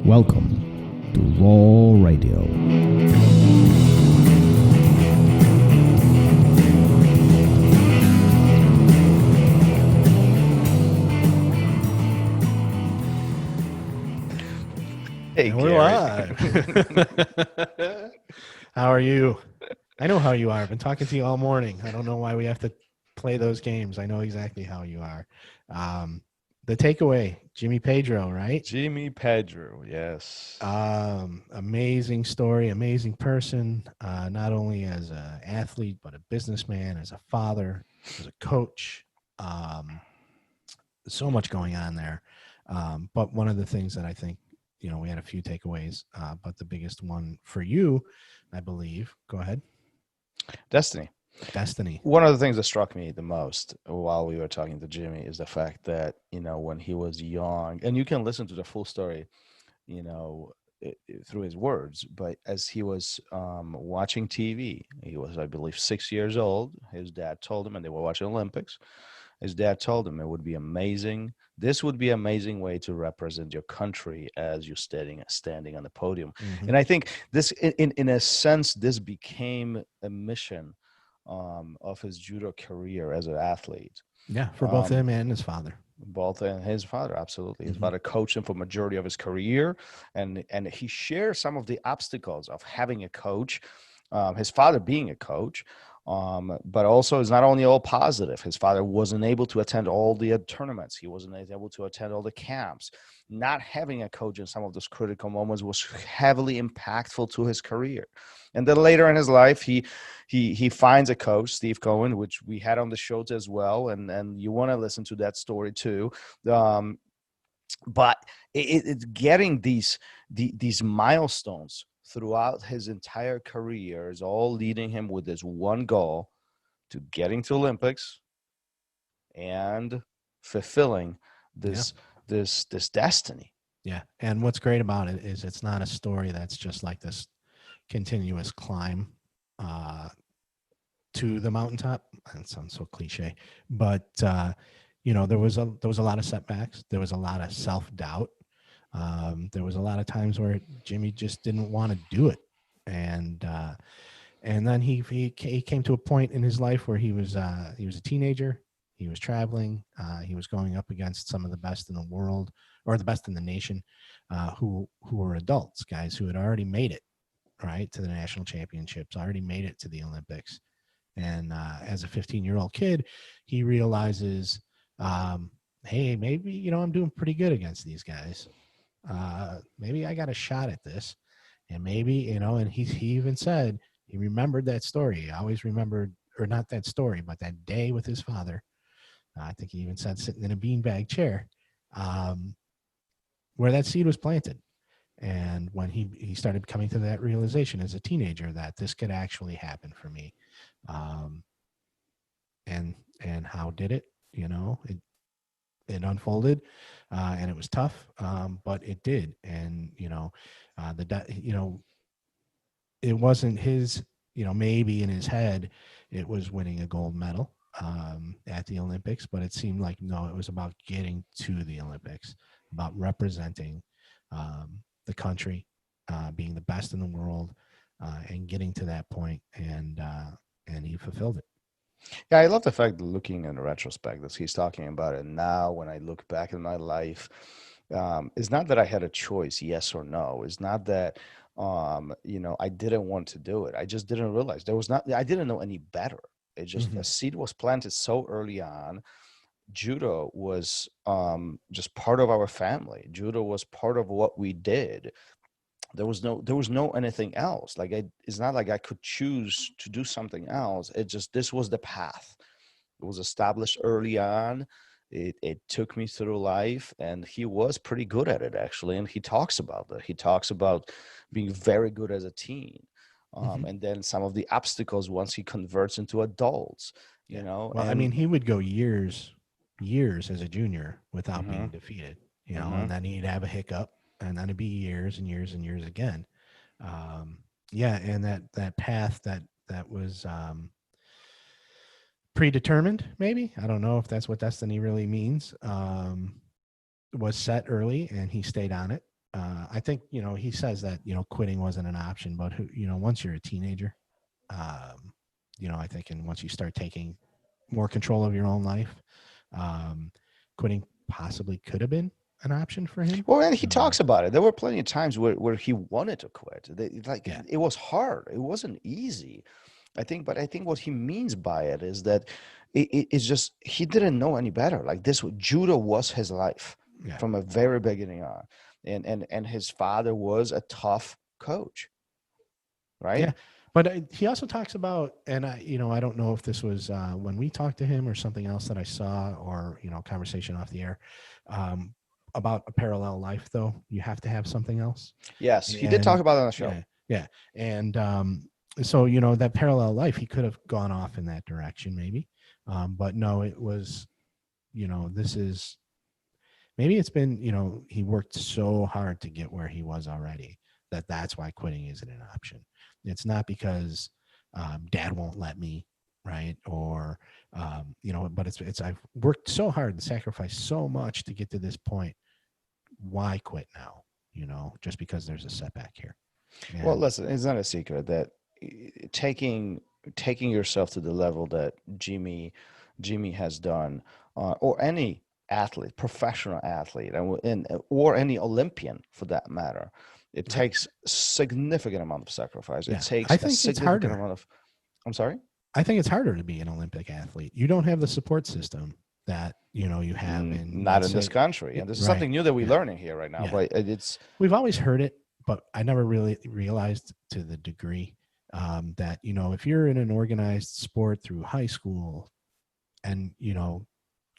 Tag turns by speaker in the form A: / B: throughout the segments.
A: Welcome to Raw Radio.
B: Hey,
C: And we're
B: Gary.
C: live. How are you? I know how you are. I've been talking to you all morning. I don't know why we have to play those games. I know exactly how you are. The takeaway, Jimmy Pedro, right?
B: Jimmy Pedro, yes.
C: Amazing story, amazing person, not only as an athlete, but a businessman, as a father, as a coach. So much going on there. But one of the things that I think, we had a few takeaways, but the biggest one for you, I believe, go ahead.
B: Destiny.
C: One
B: of the things that struck me the most while we were talking to Jimmy is the fact that, when he was young, and you can listen to the full story, through his words, but as he was watching TV, he was, I believe, 6 years old. His dad told him, and they were watching Olympics. His dad told him it would be amazing. This would be an amazing way to represent your country as you're standing on the podium.
C: Mm-hmm.
B: And I think this, in a sense, this became a mission of his judo career as an athlete.
C: Yeah, for both him and his father.
B: Both and his father, absolutely. His
C: Mm-hmm.
B: father coached him for majority of his career, and he shares some of the obstacles of having a coach, his father being a coach, but also it's not only all positive. His father wasn't able to attend all the tournaments. He wasn't able to attend all the camps. Not having a coach in some of those critical moments was heavily impactful to his career. And then later in his life, he finds a coach, Steve Cohen, which we had on the show as well, and you want to listen to that story too. But it's getting these milestones throughout his entire career is all leading him with this one goal to getting to Olympics and fulfilling this destiny.
C: Yeah, and what's great about it is it's not a story that's just like this continuous climb to the mountaintop. That sounds so cliche, but there was a lot of setbacks. There was a lot of self-doubt. There was a lot of times where Jimmy just didn't want to do it, and then he came to a point in his life where he was a teenager. He was traveling. He was going up against some of the best in the world, or the best in the nation, who were adults, guys who had already made it right to the national championships, already made it to the Olympics. And as a 15-year-old kid, he realizes, hey, maybe I'm doing pretty good against these guys. Maybe I got a shot at this, and maybe and he even said he remembered that story. He always remembered, or not that story, but that day with his father. I think he even said sitting in a beanbag chair, where that seed was planted. And when he started coming to that realization as a teenager that this could actually happen for me, and how did it? It unfolded, and it was tough, but it did. And it wasn't his. Maybe in his head, it was winning a gold medal at the Olympics, but it seemed like no, it was about getting to the Olympics, about representing the country, being the best in the world, and getting to that point, and he fulfilled it.
B: Yeah, I love the fact that looking in retrospect that he's talking about it now. When I look back in my life, it's not that I had a choice, yes or no. It's not that I didn't want to do it. I just didn't realize I didn't know any better. It just a seed was planted so early on. Judo was just part of our family. Judo was part of what we did. There was no anything else. It's not like I could choose to do something else. This was the path. It was established early on. It took me through life, and he was pretty good at it, actually. And he talks about that. He talks about being very good as a teen. And then some of the obstacles once he converts into adults,
C: Well, he would go years as a junior without being defeated, and then he'd have a hiccup, and then it'd be years and years and years again. And that path that was predetermined, maybe, I don't know if that's what destiny really means, was set early, and he stayed on it. I think, he says that, quitting wasn't an option, but once you're a teenager, I think, and once you start taking more control of your own life, quitting possibly could have been an option for him.
B: Well, and he talks about it. There were plenty of times where he wanted to quit.
C: Yeah.
B: It was hard. It wasn't easy. I think what he means by it is that it's just he didn't know any better. Like judo was his life from a very beginning on, and his father was a tough coach, right?
C: Yeah, but he also talks about, and I don't know if this was when we talked to him or something else that I saw, or conversation off the air, about a parallel life. Though you have to have something else.
B: Yes, he did talk about it on the show.
C: Yeah, and so that parallel life, he could have gone off in that direction maybe, but no, it was, this is, maybe it's been, he worked so hard to get where he was already that's why quitting isn't an option. It's not because dad won't let me, right? Or but it's I've worked so hard and sacrificed so much to get to this point. Why quit now? Just because there's a setback here. And,
B: well, listen, it's not a secret that taking yourself to the level that Jimmy has done, or any athlete, professional athlete, or any Olympian for that matter, it takes significant amount of sacrifice. It takes a significant amount of. I'm sorry.
C: I think it's harder to be an Olympic athlete. You don't have the support system that you have
B: not in this country, and this is something new that we're learning here right now. But
C: we've always heard it, but I never really realized to the degree that if you're in an organized sport through high school, and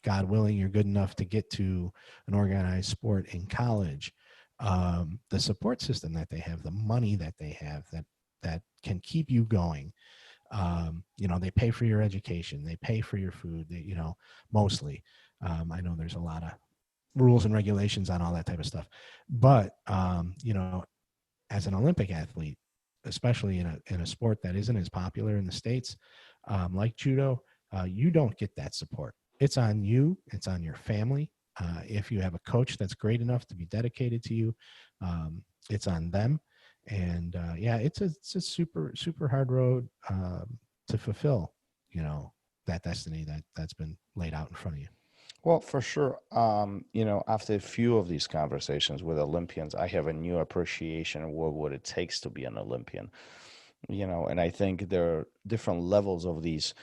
C: God willing, you're good enough to get to an organized sport in college, the support system that they have, the money that they have that can keep you going. They pay for your education, they pay for your food, mostly. I know there's a lot of rules and regulations on all that type of stuff, but as an Olympic athlete, especially in a sport that isn't as popular in the States, like judo, you don't get that support. It's on you. It's on your family. If you have a coach that's great enough to be dedicated to you, it's on them. And it's a super, super hard road to fulfill, that destiny that's been laid out in front of you.
B: Well, for sure. After a few of these conversations with Olympians, I have a new appreciation of what it takes to be an Olympian. And I think there are different levels of these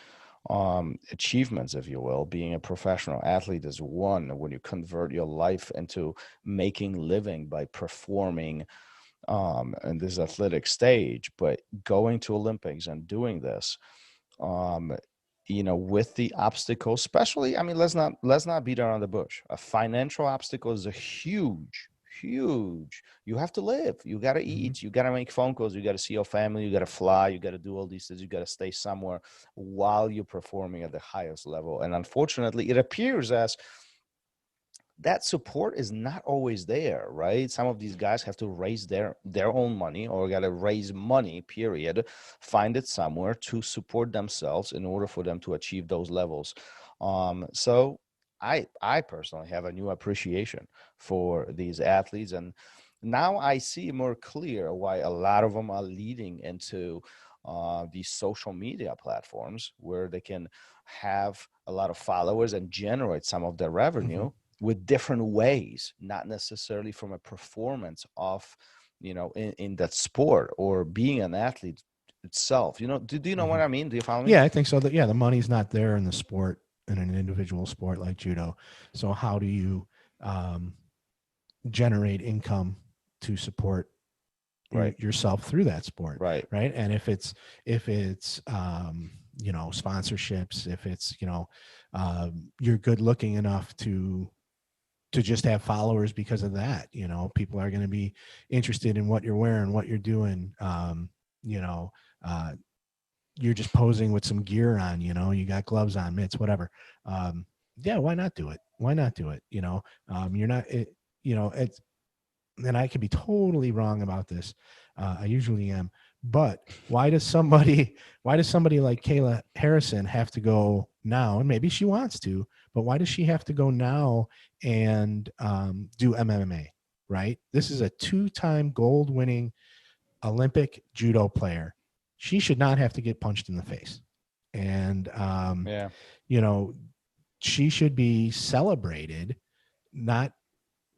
B: achievements, if you will. Being a professional athlete is one, when you convert your life into making living by performing in this athletic stage, but going to Olympics and doing this, with the obstacle, especially, let's not beat around the bush. A financial obstacle is a huge. You have to live. You got to eat. You got to make phone calls. You got to see your family. You got to fly. You got to do all these things. You got to stay somewhere while you're performing at the highest level. And unfortunately, it appears as that support is not always there, right? Some of these guys have to raise their own money, or got to raise money, period, find it somewhere to support themselves in order for them to achieve those levels. So I personally have a new appreciation for these athletes, and now I see more clear why a lot of them are leading into these social media platforms where they can have a lot of followers and generate some of their revenue with different ways, not necessarily from a performance of, in that sport or being an athlete itself. Do you know what I mean? Do you follow me?
C: Yeah, I think so. The money's not there in the sport, in an individual sport like judo. So how do you generate income to support yourself through that sport?
B: Right.
C: And if it's sponsorships, if it's you're good looking enough to just have followers because of that, people are going to be interested in what you're wearing, what you're doing. You're just posing with some gear on, you got gloves on, mitts, whatever. Why not do it? You're not, it's, and I could be totally wrong about this. I usually am, but why does somebody like Kayla Harrison have to go now? And maybe she wants to, but why does she have to go now and do MMA? right? This is a 2-time gold winning Olympic judo player. She should not have to get punched in the face. And, you know, she should be celebrated, not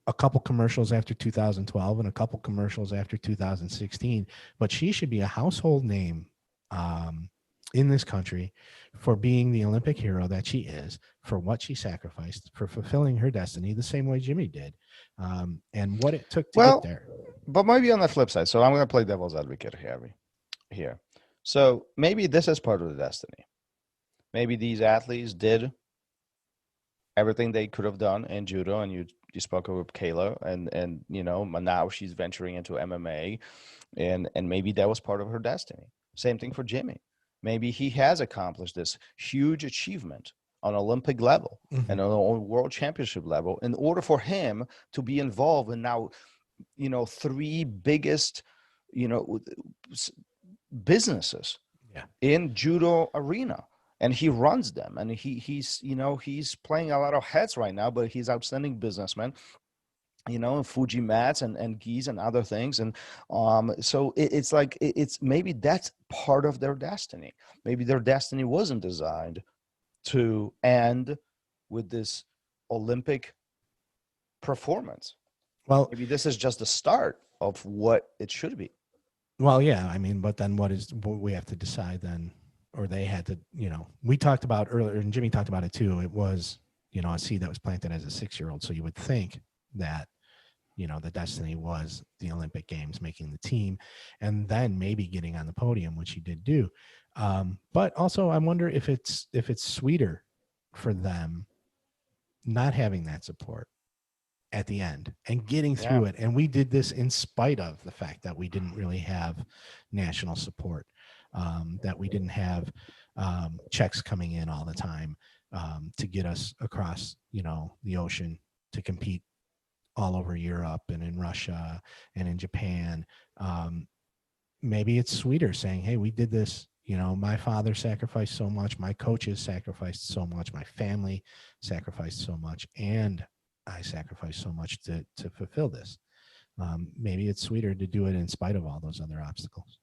C: a couple commercials after 2012 and a couple commercials after 2016, but she should be a household name in this country for being the Olympic hero that she is, for what she sacrificed, for fulfilling her destiny the same way Jimmy did, and what it took to get there.
B: But maybe on the flip side, so I'm going to play devil's advocate here. So maybe this is part of the destiny. Maybe these athletes did everything they could have done in judo, and you spoke of Kayla, and you know, now she's venturing into MMA, and maybe that was part of her destiny. Same thing for Jimmy. Maybe he has accomplished this huge achievement on Olympic level and on a world championship level in order for him to be involved in now, you know, 3 biggest, you know, businesses in judo arena. And he runs them, and he's you know, he's playing a lot of heads right now, but he's outstanding businessman, you know, and Fuji mats and gis and other things. And so it's like, it's maybe that's part of their destiny. Maybe their destiny wasn't designed to end with this Olympic performance.
C: Well,
B: maybe this is just the start of what it should be.
C: Well, yeah, I mean, but then what we have to decide then, or they had to, you know, we talked about earlier, and Jimmy talked about it too. It was, you know, a seed that was planted as a 6-year-old. So you would think that, you know, the destiny was the Olympic Games, making the team, and then maybe getting on the podium, which he did do. But also, I wonder if it's sweeter for them not having that support at the end and getting through it. And we did this in spite of the fact that we didn't really have national support, that we didn't have checks coming in all the time to get us across, you know, the ocean to compete all over Europe and in Russia and in Japan. Maybe it's sweeter saying, hey, we did this. You know, my father sacrificed so much, my coaches sacrificed so much, my family sacrificed so much, and I sacrificed so much to fulfill this. Maybe it's sweeter to do it in spite of all those other obstacles.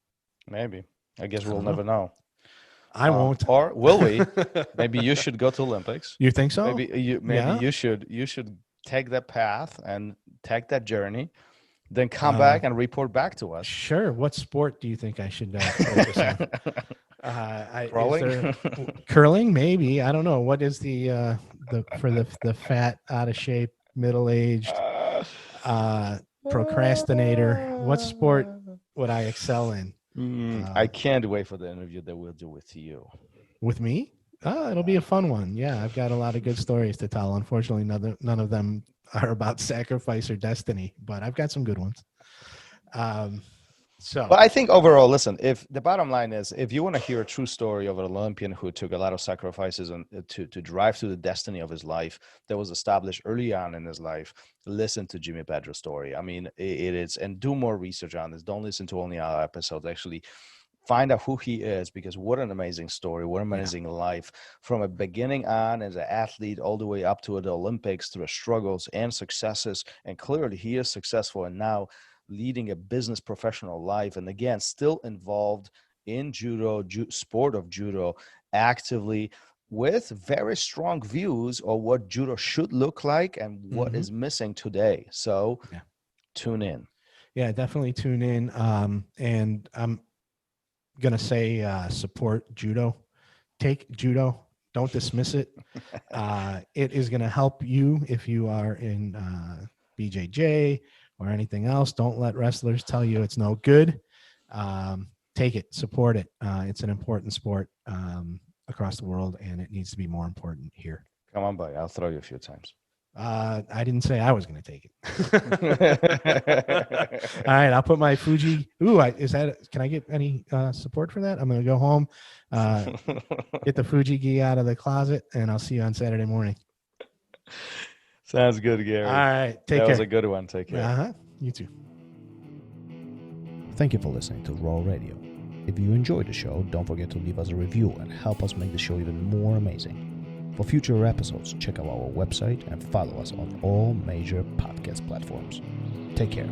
B: Maybe. I guess we'll never know.
C: I won't.
B: Or will we? Maybe you should go to Olympics.
C: You think so?
B: Maybe you should take that path and take that journey, then come back and report back to us.
C: Sure. What sport do you think I should focus on? Curling? Curling, maybe. I don't know. What is the fat, out of shape, middle-aged procrastinator? What sport would I excel in?
B: I can't wait for the interview that we'll do with you.
C: With me? It'll be a fun one. Yeah, I've got a lot of good stories to tell. Unfortunately, none of them are about sacrifice or destiny, but I've got some good ones.
B: But I think overall, listen, if the bottom line is, if you want to hear a true story of an Olympian who took a lot of sacrifices and to drive through the destiny of his life that was established early on in his life, listen to Jimmy Pedro's story. I mean, it is, and do more research on this. Don't listen to only our episodes. Actually find out who he is, because what an amazing story, what an amazing life from a beginning on as an athlete all the way up to the Olympics, through struggles and successes. And clearly he is successful and now leading a business professional life. And again, still involved in judo, sport of judo, actively, with very strong views of what judo should look like and what is missing today. So tune in.
C: Yeah, definitely tune in. And I'm going to say support judo. Take judo. Don't dismiss it. It is going to help you if you are in BJJ or anything else. Don't let wrestlers tell you it's no good. Take it, support it. It's an important sport across the world, and it needs to be more important here.
B: Come on by. I'll throw you a few times.
C: I didn't say I was going to take it. All right, I'll put my Fuji. Can I get any support for that? I'm going to go home, get the Fuji gi out of the closet, and I'll see you on Saturday morning.
B: Sounds good, Gary.
C: All right, take care.
B: That was a good one. Take care.
C: You too.
A: Thank you for listening to Raw Radio. If you enjoyed the show, don't forget to leave us a review and help us make the show even more amazing. For future episodes, check out our website and follow us on all major podcast platforms. Take care.